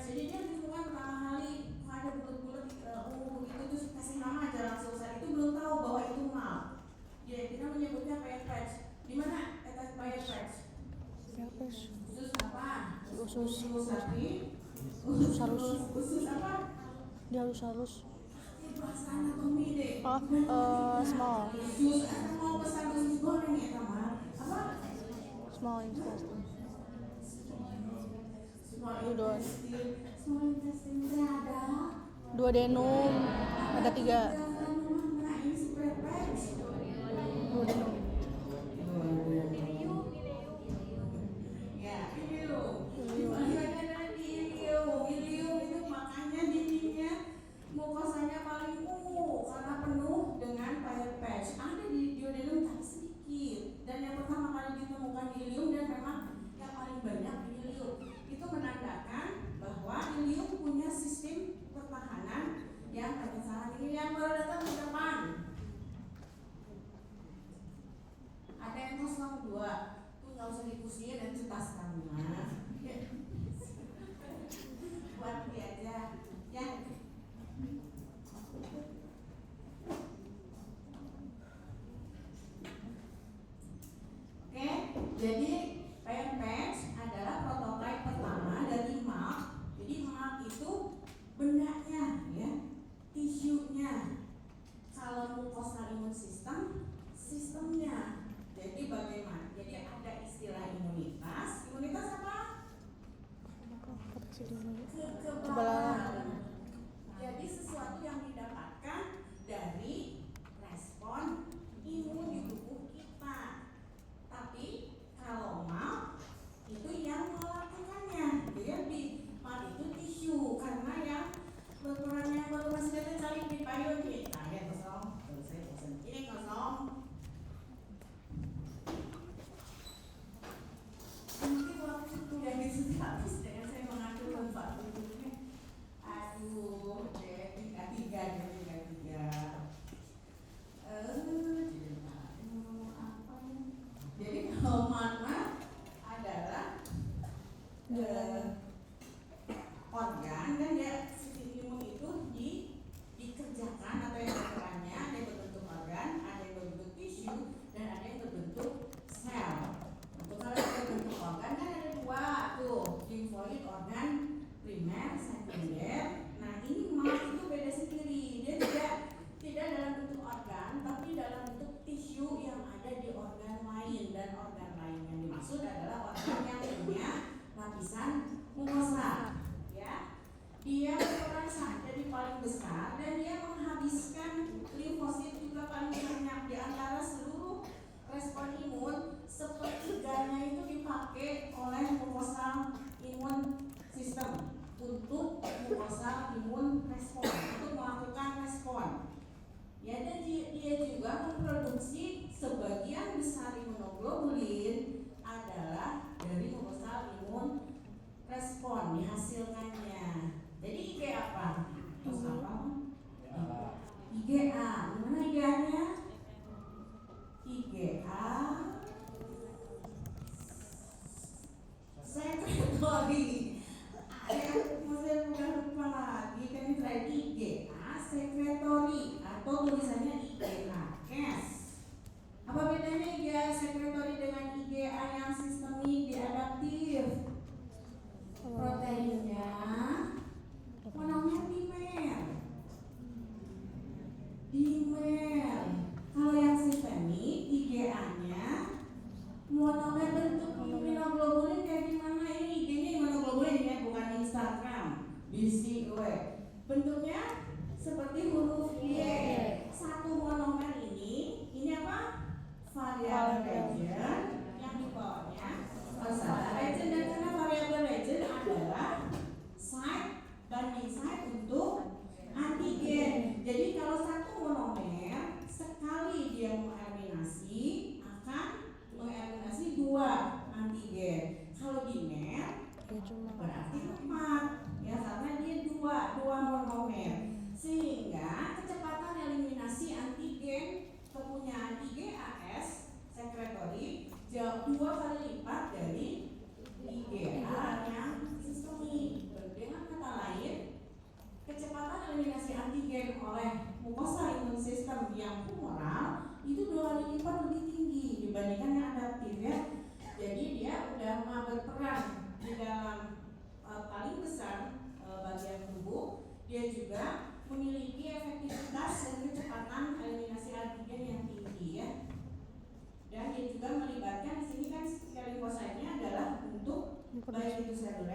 Jadi dia ditemukan pertama kali ada bulat-bulat begitu terus kasih nama aja langsung. Saat itu belum tahu bahwa itu mal. Ya kita menyebutnya patch. Di mana patch? Usus apa? Usus sapi. Usus apa? Dia halus. Bahasa anatomi deh. Small. Usus atau mau pesan usus goreng ya sama? Apa? Small intestine. Small intestine ada. Duodenum. Ada 3. Nah ini si patch. Duodenum. Ya, ilium. Bagiannya adalah di ilium. Ilium itu makanya dindingnya mukosanya paling ungu karena penuh dengan patch. Ada di duodenum tapi sedikit. Dan yang pertama kali ditemukan di ilium dan memang yang paling banyak di ilium. Itu menandakan bahwa ilium punya sistem pertahanan yang sangat tinggi. Yang baru datang di depan. Ada yang 02. Nggak usah dipusingin dan cetas kamu buat dia aja ya. Oke, jadi patch adalah prototipe pertama dari MAP. Jadi MAP itu bendanya ya, tisunya. Kalau mucosal imun sistemnya. Jadi bagaimana? Jadi ada istilah imunitas. Imunitas apa? Kekebalan. Jadi sesuatu yang didapatkan dari respon imun di tubuh kita. Tapi kalau MAP itu yang melakukannya. Jadi MAP itu tisu karena yang ukurannya baru masih ada cari di payung kita. Ya kosong. Terus saya bosan. Ini kosong. Mungkin waktu kuliah di sini habis dengan saya mengatur tempat duduknya. Aduh, tiga. Jadi kalau mana adalah organ dan dia sistem imun itu dikerjakan atau yang perannya ada yang berbentuk organ, ada yang berbentuk tisu, dan ada yang berbentuk sel. Untuk kalau yang berbentuk organ kan ada 2 tuh, limfoid organ primer, sekunder. Nah ini MAP itu beda sendiri, dia tidak dalam bentuk organ, tapi dalam bentuk tisu yang ada di organ lain, dan organ lain yang dimaksud adalah organ yang punya lapisan mukosa. Ya, dia berperan jadi paling besar dan dia menghabiskan limfosit juga paling banyak di antara seluruh respon imun. Sepertiganya itu dipakai oleh mucosal imun sistem untuk mucosal imun respon, untuk melakukan respon. Ya, dan dia juga memproduksi sebagian besar imunoglobulin adalah dari mucosal imun respon dihasilkannya. Jadi IG apa? Terus apa? IgA. Gimana IgA-nya? IgA sekretori. Saya bukan lupa lagi kan ini terakhir IgA sekretori atau tulisannya IgA kes. Apa bedanya IgA sekretori dengan IgA yang sistemik diadaptif? Proteinnya monomer dimer. Kalau yang sistemik IgA-nya monomer bentuk immunoglobulin kayak gimana? Ini IG-nya immunoglobulin ya, bukan Instagram. BCW. Bentuknya seperti huruf Y. Satu monomer ini apa? Variable region yang di bawahnya region, dan karena variable region adalah site binding site untuk antigen. Jadi kalau satu monomer sekali dia mengeliminasi akan mengeliminasi 2 antigen. Kalau dimer berarti 4 ya, karena dia 2 monomer, sehingga kecepatan eliminasi antigen kepunyaan IgAS sekretori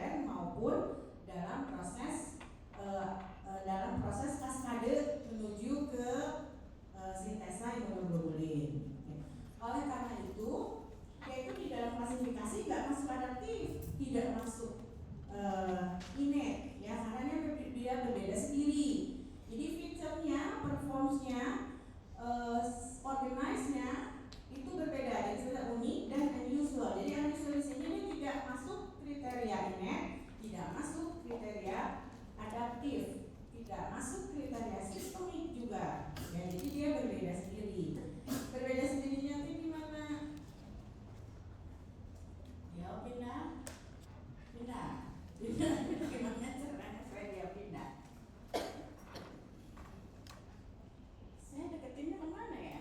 sekunder maupun dalam proses kaskade menuju ke sintesa imunoglobulin. Oleh karena itu, yaitu di dalam klasifikasi nggak masuk adaptif, tidak masuk innate, ya karena dia berbeda sendiri. Jadi feature-nya, performance-nya, organize-nya itu berbeda, jadi sudah unik dan unusual. Jadi unusual di sini ini tidak masuk kriteria innate, tidak masuk kriteria adaptif, tidak masuk kriteria sistemik juga. Ya, jadi dia berbeda sendiri. Berbeda sendirinya itu gimana? Ya pindah. Gimana caranya supaya dia pindah? Saya deketinnya kemana ya?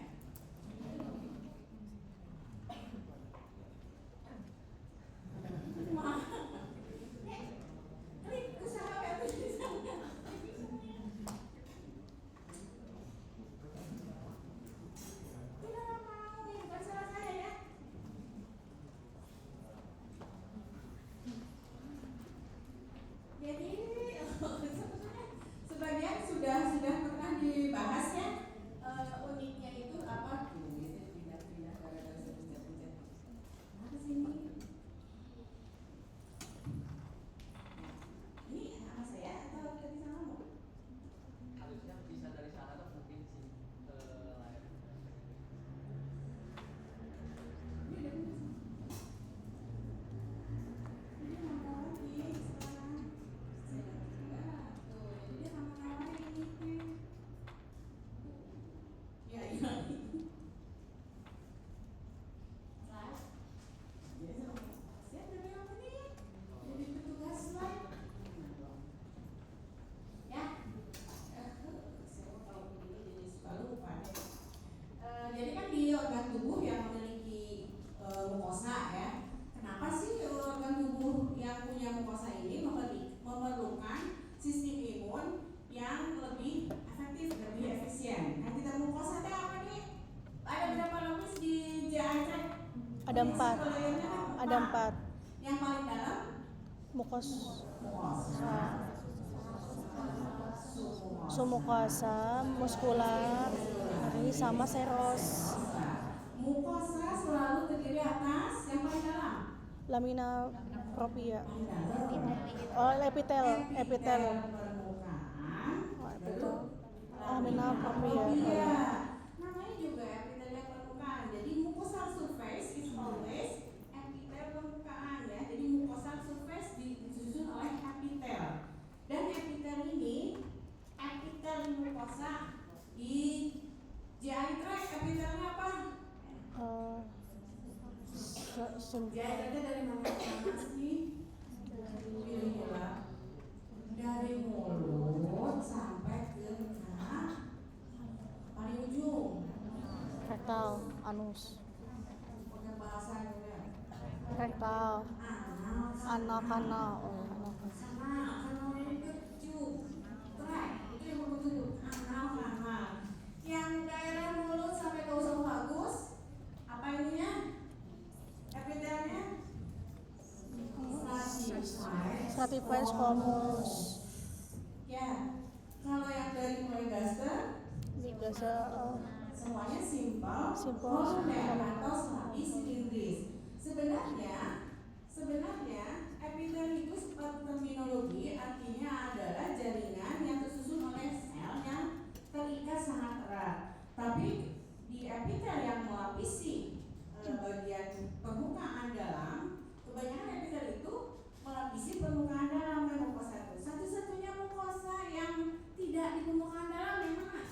Maaf. Klik usaha web di sana. Tidak mau nih, bukan salah saya ya. Jadi sebagian sudah pernah dibahas ya, uniknya itu apa? Pindah gara-gara saya pencet. Apa sih ini? Ini sama saya atau dari sana? Harusnya bisa dari sana atau mungkin sih ke layar. Ini dari mana? Ini mana lagi sekarang? Tuh, jadi dia sama ini. Ya. Slide. Jadi saya dari apa nih? Jadi petugas slide. Ya. Saya mau tahu begini jadi suka lupa deh. Jadi kan di organ tubuh yang memiliki mukosa ya. Kenapa sih organ tubuh yang punya mukosa ini memerlukan sistem imun yang lebih efektif, lebih efisien? Nah, kita mukosa itu apa nih? Ada berapa lapis di GI tract? Ada 4. Ada 4. Yang paling dalam Mukosa, mukosa. sumukosa, muskular, ini sama seros, Mukosa selalu terdiri atas yang paling dalam. lamina propria. Paling dalam. Oh, epitel. Permukaan. Oh, epitel. Lamina propria. Iya. Namanya juga epitel permukaan. Jadi mucosal surface is always epitel permukaan ya. Jadi mucosal surface disusun oleh epitel. Dan epitel ini epitel mucosa di GI tract epitelnya apa? GI tract dari mana sih? Pilihlah dari mulut sampai ke paling ujung. Rektal, anus. Pakai bahasa juga. Rektal, Anal, kanal. kanal ini kecil. Track itu yang berbentuk anal. Yang daerah mulut sampai ke esophagus, apa ininya? Epitelnya? Stratified squamous. Ya, kalau yang dari mulai gaster, Biasa semuanya simpel, Simple. holder atau selabi silindris. Sebenarnya epitel itu seperti terminologi artinya adalah jaringan yang tersusun oleh sel yang terikat sangat erat. Tapi di epitel yang melapisi bagian permukaan dalam, kebanyakan epitel itu melapisi permukaan dalam dan mukosa itu. Satu-satunya mukosa yang tidak di permukaan dalam yang mana?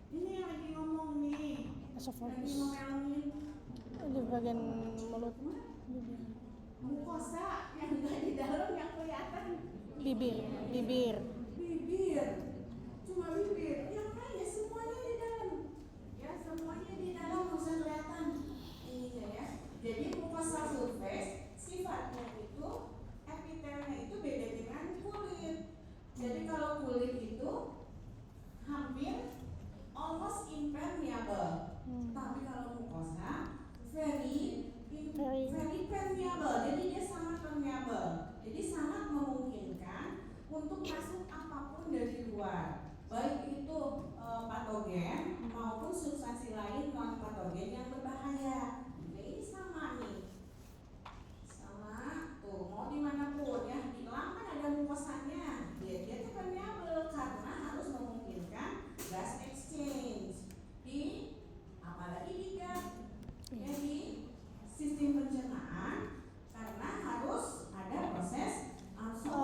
Ini yang lagi ngomong nih. Lagi ngomelin di bagian mulut, mukosa yang enggak di dalam yang kelihatan. bibir. Cuma bibir. Yang lainnya semuanya di dalam. Ya, semuanya di dalam nggak usah kelihatan ininya ya. Jadi mukosa surface sifatnya itu epitelnya itu beda dengan kulit. Jadi kalau kulit itu hampir almost impermeable. Tapi kalau mukosa very permeable. Jadi dia sangat permeable. Jadi sangat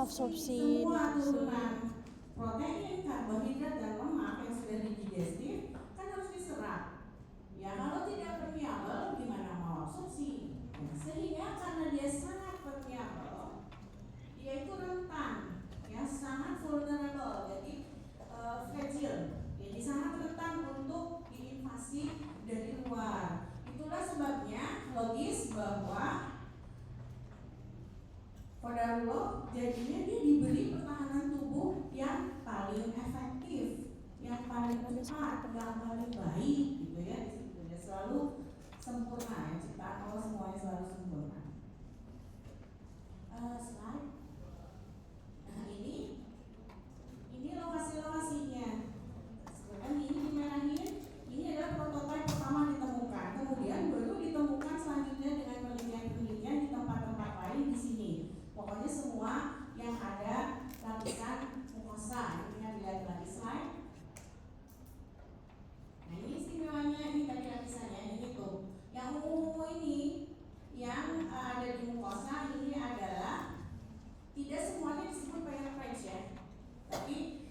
absorpsi semua nutrisi. turunan protein, karbohidrat dan lemak yang sudah didigestif kan harus diserap. Ya kalau tidak permeabel gimana mau absorpsi? Nah, sehingga karena dia sangat permeabel, dia itu rentan, ya sangat vulnerable, jadi fragile, jadi sangat rentan untuk diinvasi dari luar. Itulah sebabnya logis bahwa kodarullah jadinya dia diberi pertahanan tubuh yang paling efektif, yang paling cepat, yang paling baik, gitu ya. Dia selalu sempurna, ya ciptaan Allah semuanya selalu sempurna. Slide. Nah ini lokasi-lokasinya. Sekarang ini dimerahin. Ini adalah prototipe pertama ditemukan. Kemudian baru ditemukan selanjutnya dengan penelitian-penelitian di tempat-tempat lain di sini. Pokoknya semua yang ada lapisan mukosa. Ini yang dilihat lagi slide. Nah ini istimewanya, ini tadi lapisannya, ini tuh. Yang ungu ini yang ada di mukosa ini adalah tidak semuanya disebut pyrethroids ya, tapi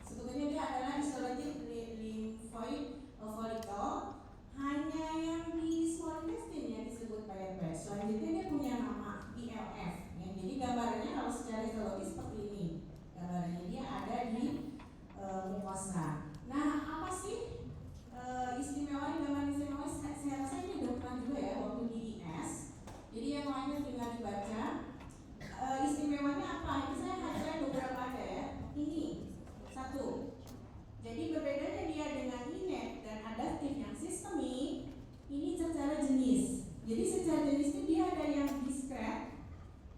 sebetulnya dia adalah histologic lymphoid follicle. Hanya yang di small intestine yang disebut pyrethroids. Selanjutnya dia punya nama ILF. Ya, jadi gambarannya kalau secara histologi seperti ini. Gambarannya dia ada di mukosa. Nah apa sih istimewanya, gambaran istimewanya? Saya rasa ini udah pernah juga ya waktu di IS. Jadi yang lainnya tinggal dibaca. Istimewanya apa? Ini saya hanya beberapa ada ya. Ini satu. Jadi berbedanya dia dengan innate dan adaptif yang sistemik, ini secara jenis. Jadi secara jenis itu dia ada yang discrete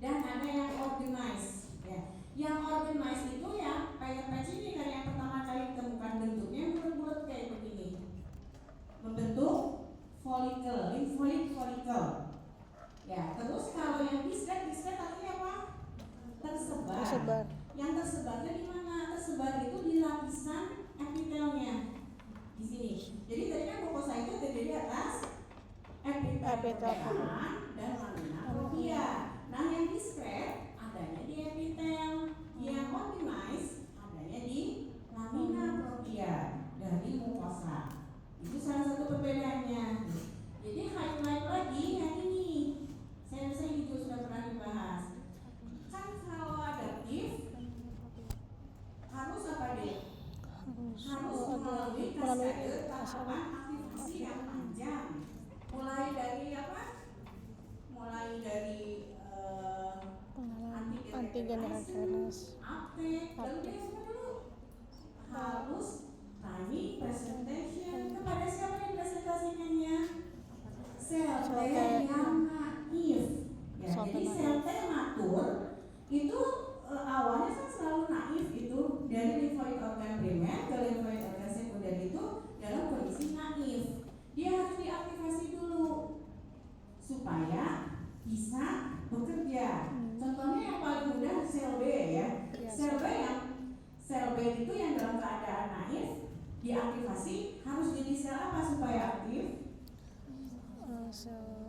dan ada yang organized. Ya. Yang organized itu yang kayak patch ini kan yang pertama kali ditemukan bentuknya bulat-bulat kayak begini, membentuk follicle, lymphoid follicle. Ya, terus kalau yang discrete artinya apa? Tersebar. Yang tersebarnya di mana? Tersebar itu di lapisan epitelnya. Di sini. Jadi tadi kan mukosa itu ada di atas epitel permukaan dan lamina propria. Nah, yang discrete adanya di epitel, yang organized adanya di lamina propria dari mukosa. Itu salah satu perbedaannya. Jadi highlight lagi yang ini. Saya rasa ini juga sudah pernah dibahas. Kan kalau adaptif harus apa deh? Harus melalui kaskade tahapan aktivasi yang panjang. Mulai dari apa? Mulai dari antigen recognition, uptake, lalu dia semua dulu harus timing presentation. Kepada siapa yang presentasikannya? Sel T yang naif. Ya, jadi sel T matur itu awalnya kan selalu naif itu dari lymphoid organ primer ke lymphoid organ sekunder itu dalam kondisi naif. Dia harus diaktifasi dulu supaya bisa bekerja. Contohnya yang paling mudah sel B ya. Sel B itu yang dalam keadaan naif diaktifasi harus jadi sel apa supaya aktif? Sel